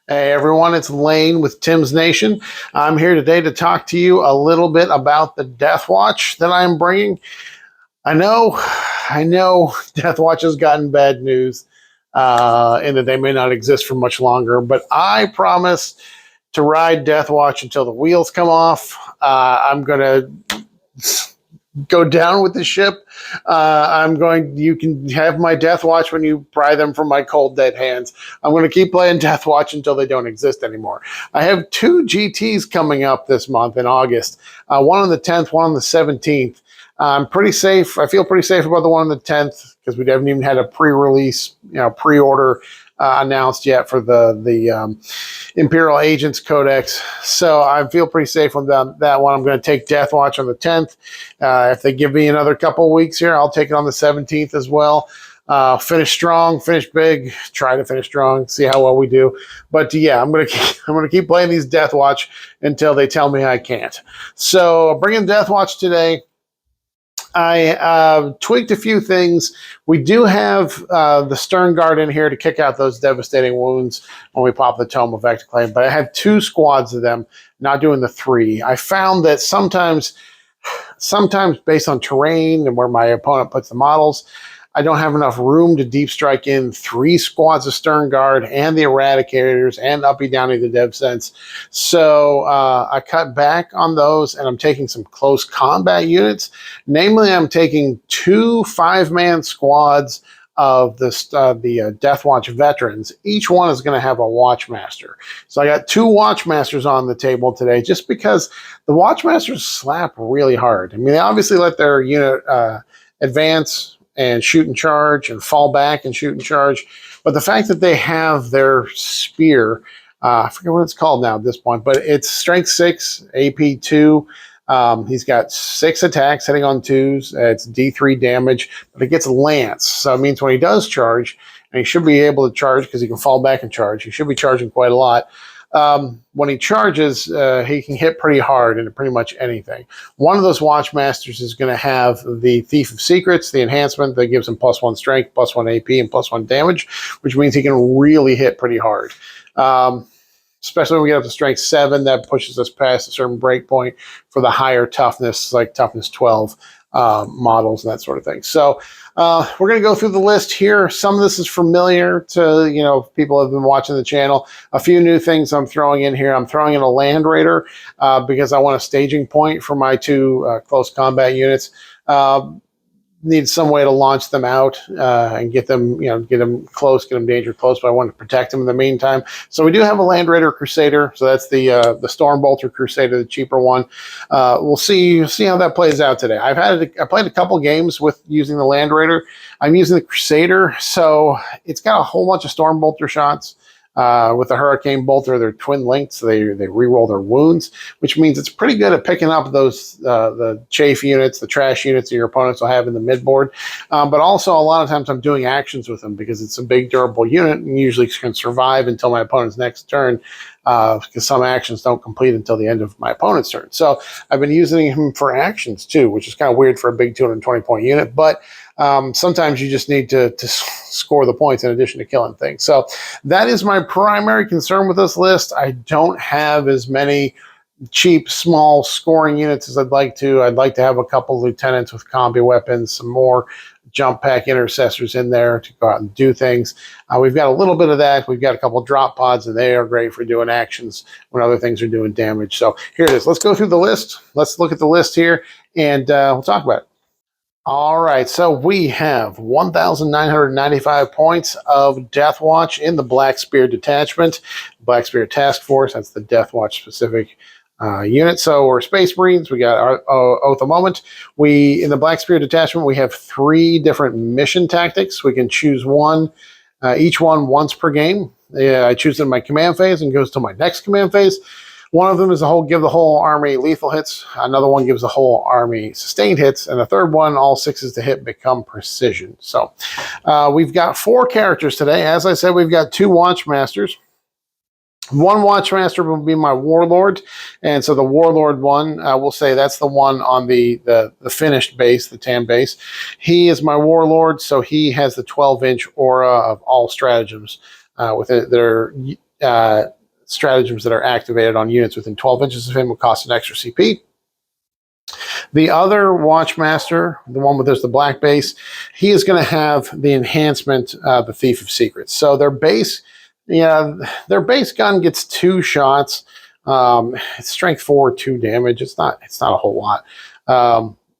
Hey everyone, it's Lane with Tim's Nation. I'm here today to talk to you a little bit about the DeathWatch that I'm bringing. I know, DeathWatch has gotten bad news, and that they may not exist for much longer, but I promise to ride DeathWatch until the wheels come off. I'm going to go down with the ship. You can have my DeathWatch when you pry them from my cold dead hands. I'm going to keep playing DeathWatch until they don't exist anymore. I have two GTs coming up this month in August, one on the 10th, one on the 17th. I'm pretty safe. I feel pretty safe about the one on the 10th because we haven't even had a pre-release, pre-order announced yet for the Imperial Agents Codex. So I feel pretty safe on that one. I'm going to take DeathWatch on the 10th. If they give me another couple of weeks here, I'll take it on the 17th as well. Finish strong, finish big, try to finish strong, see how well we do. But yeah, I'm gonna keep playing these DeathWatch until they tell me I can't. So bringing DeathWatch today. I tweaked a few things. We do have the Stern Guard in here to kick out those devastating wounds when we pop the Tome of Ectoclave, but I had two squads of them, not doing the three. I found that sometimes based on terrain and where my opponent puts the models, I don't have enough room to deep strike in three squads of Stern Guard and the Eradicators and Uppy Downy the Dev Sense. So I cut back on those, and I'm taking some close combat units. Namely, I'm taking two 5-man squads of the DeathWatch veterans. Each one is going to have a Watchmaster. So I got two Watchmasters on the table today just because the Watchmasters slap really hard. I mean, they obviously let their unit advance and shoot and charge and fall back and shoot and charge. But the fact that they have their spear, I forget what it's called now at this point, but it's strength 6, AP 2. He's got 6 attacks hitting on 2s. It's D3 damage, but it gets lance. So it means when he does charge, and he should be able to charge because he can fall back and charge. He should be charging quite a lot. When he charges, he can hit pretty hard into pretty much anything. One of those Watchmasters is going to have the Thief of Secrets, the enhancement that gives him +1 strength, +1 AP, and +1 damage, which means he can really hit pretty hard. Especially when we get up to strength 7, that pushes us past a certain breakpoint for the higher toughness, like toughness 12 models and that sort of thing. So we're going to go through the list here. Some of this is familiar to, people who have been watching the channel. A few new things I'm throwing in here. I'm throwing in a Land Raider because I want a staging point for my two close combat units. Need some way to launch them out and get them, get them close, get them danger close, but I want to protect them in the meantime. So we do have a Land Raider Crusader. So that's the Stormbolter Crusader, the cheaper one. We'll see how that plays out today. I played a couple games with using the Land Raider. I'm using the Crusader, so it's got a whole bunch of Stormbolter shots. With the Hurricane Bolter, they're twin linked, so they re-roll their wounds, which means it's pretty good at picking up those the chafe units, the trash units that your opponents will have in the midboard. But also, a lot of times I'm doing actions with them because it's a big, durable unit and usually can survive until my opponent's next turn. Because some actions don't complete until the end of my opponent's turn. So I've been using him for actions too, which is kind of weird for a big 220-point unit. But sometimes you just need to score the points in addition to killing things. So that is my primary concern with this list. I don't have as many cheap, small scoring units as I'd like to. I'd like to have a couple lieutenants with combi weapons, some more jump pack intercessors in there to go out and do things. We've got a little bit of that. We've got a couple drop pods, and they are great for doing actions when other things are doing damage. So here it is. Let's go through the list. Let's look at the list here, and we'll talk about it. All right, so we have 1,995 points of DeathWatch in the Black Spear Detachment, Black Spear Task Force. That's the DeathWatch specific unit. So we're Space Marines. We got our Oath of Moment. In the Black Spear Detachment, we have 3 different mission tactics. We can choose one, each one once per game. I choose it in my command phase and goes to my next command phase. One of them is give the whole army lethal hits. Another one gives the whole army sustained hits. And the third one, all 6s to hit become precision. So we've got 4 characters today. As I said, we've got 2 Watchmasters. One Watchmaster will be my Warlord, and so the Warlord one, we'll say that's the one on the finished base, the tan base. He is my Warlord, so he has the 12-inch aura of all stratagems with it. stratagems that are activated on units within 12 inches of him will cost an extra CP. The other Watchmaster, the one with the black base, he is going to have the enhancement, the Thief of Secrets. So their base, their base gun gets 2 shots. It's strength 4, 2 damage. It's not a whole lot.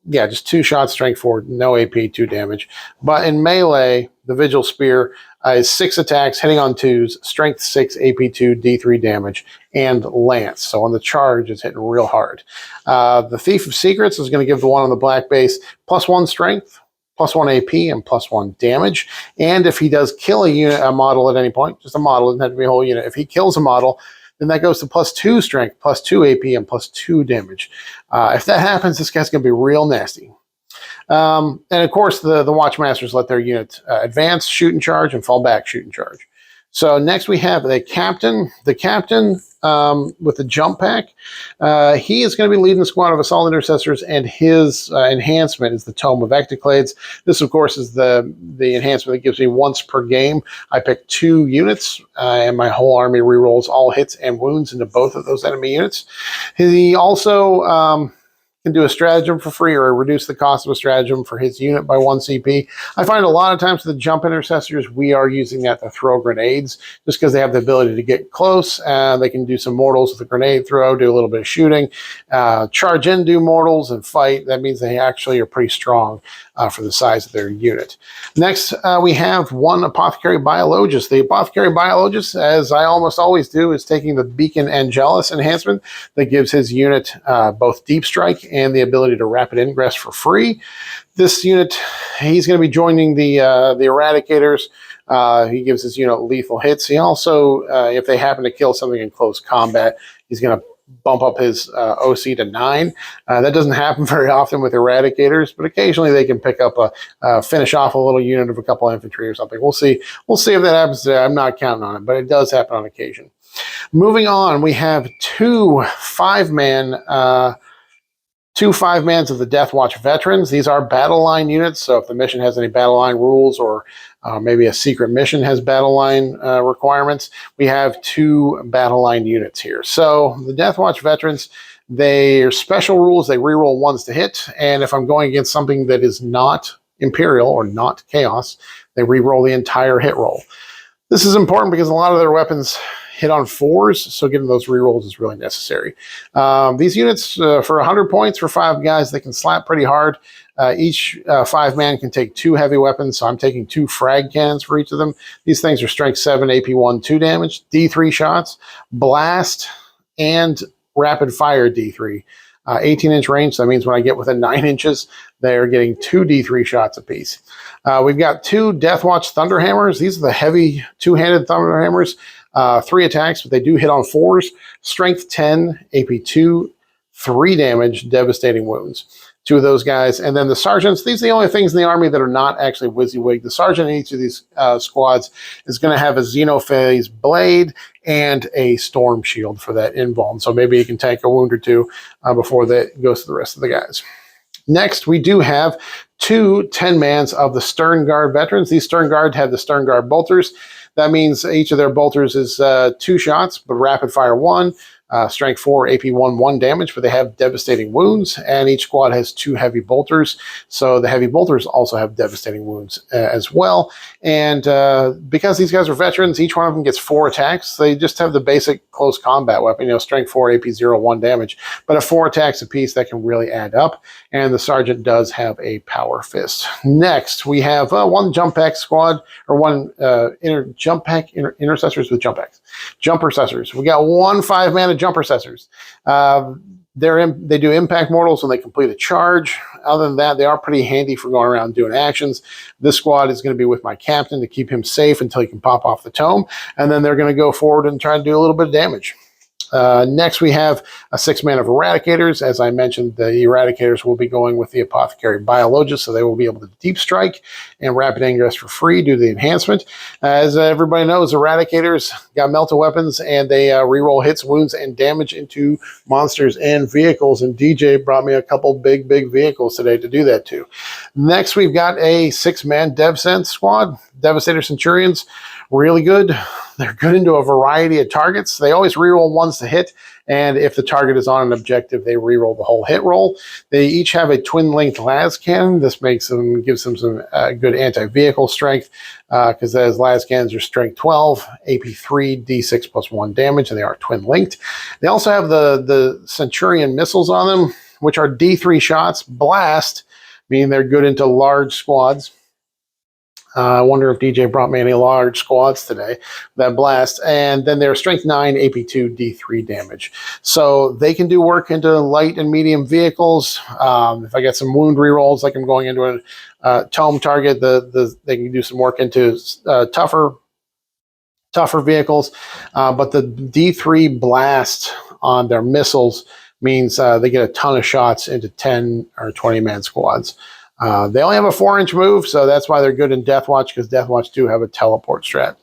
Yeah, just 2 shots, strength 4, no AP, 2 damage. But in melee, the Vigil Spear is 6 attacks, hitting on 2s, strength 6, AP 2, D3 damage, and lance. So on the charge, it's hitting real hard. The Thief of Secrets is going to give the one on the black base +1 strength, +1 AP, and +1 damage. And if he does kill a model at any point, just a model, doesn't have to be a whole unit. If he kills a model, then that goes to +2 strength, +2 AP, and +2 damage. If that happens, this guy's going to be real nasty. And of course, the Watchmasters let their unit advance, shoot and charge, and fall back, shoot and charge. So next we have the captain. The captain with the jump pack. He is going to be leading the squad of assault intercessors, and his enhancement is the Tome of Ectoclades. This, of course, is the enhancement that gives me once per game. I pick 2 units, and my whole army rerolls all hits and wounds into both of those enemy units. He also can do a stratagem for free, or reduce the cost of a stratagem for his unit by 1 CP. I find a lot of times with the jump intercessors, we are using that to throw grenades, just because they have the ability to get close. They can do some mortals with a grenade throw, do a little bit of shooting, charge in, do mortals, and fight. That means they actually are pretty strong for the size of their unit. Next, we have 1 Apothecary Biologist. The Apothecary Biologist, as I almost always do, is taking the Beacon Angelus enhancement that gives his unit both Deep Strike and the ability to rapid ingress for free. This unit, he's going to be joining the Eradicators. He gives his unit lethal hits. He also, if they happen to kill something in close combat, he's going to bump up his OC to 9. That doesn't happen very often with Eradicators, but occasionally they can pick up finish off a little unit of a couple infantry or something. We'll see. We'll see if that happens today. I'm not counting on it, but it does happen on occasion. Moving on, we have 2 5-man. 2 5-mans of the DeathWatch veterans. These are battle line units, so if the mission has any battle line rules, or maybe a secret mission has battle line requirements, we have 2 battle line units here. So the DeathWatch veterans, they are special rules. They reroll 1s to hit, and if I'm going against something that is not Imperial or not Chaos, they reroll the entire hit roll. This is important because a lot of their weapons hit on 4s, so getting those rerolls is really necessary. These units, for 100 points for 5 guys, they can slap pretty hard. Each 5-man can take 2 heavy weapons, so I'm taking 2 frag cannons for each of them. These things are strength 7, AP 1, 2 damage, D3 shots, blast, and rapid fire D3. 18-inch range, so that means when I get within 9 inches, they're getting 2 D3 shots apiece. We've got 2 DeathWatch Thunderhammers. These are the heavy 2-handed Thunderhammers. 3 attacks, but they do hit on 4s. Strength 10, AP 2, 3 damage, devastating wounds. 2 of those guys. And then the sergeants, these are the only things in the army that are not actually WYSIWYG. The sergeant in each of these squads is going to have a Xenophase blade and a storm shield for that invuln. So maybe he can take a wound or 2 before that goes to the rest of the guys. Next, we do have 2 10-mans of the Stern Guard veterans. These Stern Guard have the Stern Guard bolters. That means each of their bolters is 2 shots, but rapid fire 1, strength 4, AP 1, 1 damage, but they have devastating wounds, and each squad has 2 heavy bolters. So the heavy bolters also have devastating wounds as well. And because these guys are veterans, each one of them gets 4 attacks. They just have the basic close combat weapon, strength 4, AP 0, 1 damage. But at 4 attacks apiece, that can really add up. And the sergeant does have a power fist. Next, we have 1 jump pack squad, or 1 intercessors with jump packs. Jumpercessors. We got 1 5-man of jumpercessors. They do impact mortals when they complete a charge. Other than that, they are pretty handy for going around doing actions. This squad is going to be with my captain to keep him safe until he can pop off the tome. And then they're going to go forward and try to do a little bit of damage. Next, we have a 6-man of Eradicators. As I mentioned, the Eradicators will be going with the Apothecary Biologist, so they will be able to Deep Strike and Rapid Ingress for free due to the enhancement. As everybody knows, Eradicators got melta weapons, and they reroll hits, wounds, and damage into monsters and vehicles, and DJ brought me a couple big vehicles today to do that too. Next, we've got a 6-man DevSense squad, Devastator Centurions. Really good. They're good into a variety of targets. They always reroll ones to hit, and if the target is on an objective, they reroll the whole hit roll. They each have a twin-linked las cannon. This gives them some good anti-vehicle strength because those las cannons are strength 12, AP 3, D6 plus 1 damage, and they are twin-linked. They also have the Centurion missiles on them, which are D3 shots, blast, meaning they're good into large squads. I wonder if DJ brought me any large squads today that blast. And then they're strength 9, AP2, D3 damage. So they can do work into light and medium vehicles. If I get some wound rerolls, like I'm going into a tome target, they can do some work into tougher vehicles. But the D3 blast on their missiles means they get a ton of shots into 10 or 20-man squads. They only have a 4-inch move, so that's why they're good in DeathWatch, because DeathWatch do have a teleport strat.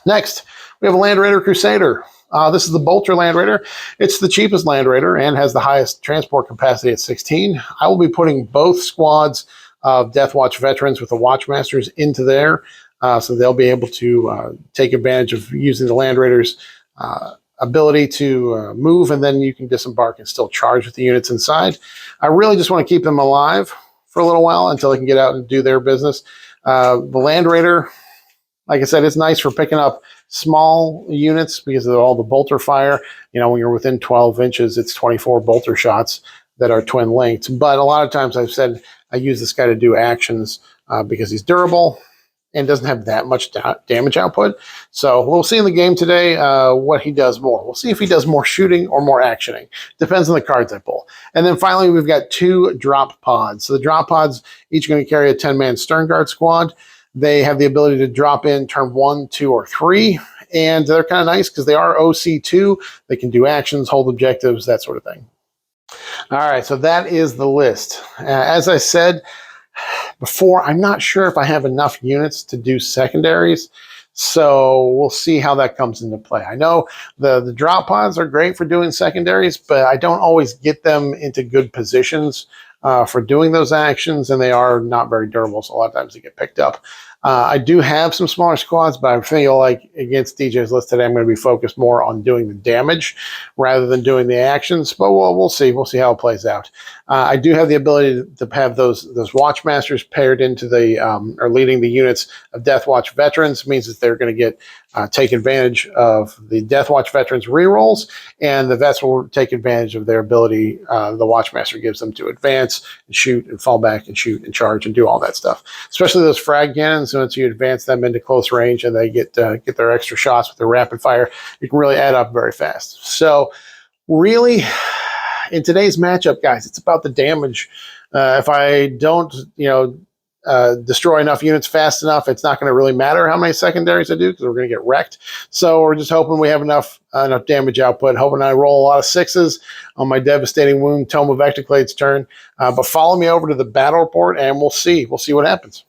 Next, we have a Land Raider Crusader. This is the Bolter Land Raider. It's the cheapest Land Raider and has the highest transport capacity at 16. I will be putting both squads of DeathWatch veterans with the Watchmasters into there, so they'll be able to take advantage of using the Land Raiders' ability to move, and then you can disembark and still charge with the units inside. I really just want to keep them alive for a little while until they can get out and do their business. The Land Raider, like I said, it's nice for picking up small units because of all the bolter fire. You know, when you're within 12 inches, it's 24 bolter shots that are twin linked. But a lot of times I've said I use this guy to do actions because he's durable and doesn't have that much damage output. So we'll see in the game today what he does more. We'll see if he does more shooting or more actioning. Depends on the cards I pull. And then finally, we've got 2 drop pods. So the drop pods each going to carry a 10-man Stern Guard squad. They have the ability to drop in turn 1, 2, or 3. And they're kind of nice because they are OC2. They can do actions, hold objectives, that sort of thing. All right, so that is the list. As I said before, I'm not sure if I have enough units to do secondaries, so we'll see how that comes into play. I know the drop pods are great for doing secondaries, but I don't always get them into good positions for doing those actions, and they are not very durable, so a lot of times they get picked up. I do have some smaller squads, but I feel like against DJ's list today, I'm going to be focused more on doing the damage rather than doing the actions. But we'll see. We'll see how it plays out. I do have the ability to have those Watchmasters paired into the or leading the units of DeathWatch veterans. It means that they're going to get take advantage of the DeathWatch veterans rerolls, and the vets will take advantage of their ability the Watchmaster gives them to advance and shoot and fall back and shoot and charge and do all that stuff. Especially those frag cannons. Once you advance them into close range and they get their extra shots with their rapid fire, you can really add up very fast. So really, in today's matchup, guys, it's about the damage. If I don't, destroy enough units fast enough, it's not going to really matter how many secondaries I do because we're going to get wrecked. So we're just hoping we have enough damage output, hoping I roll a lot of 6s on my Devastating Wound Tome of Ectoclade's turn. But follow me over to the battle report and we'll see. We'll see what happens.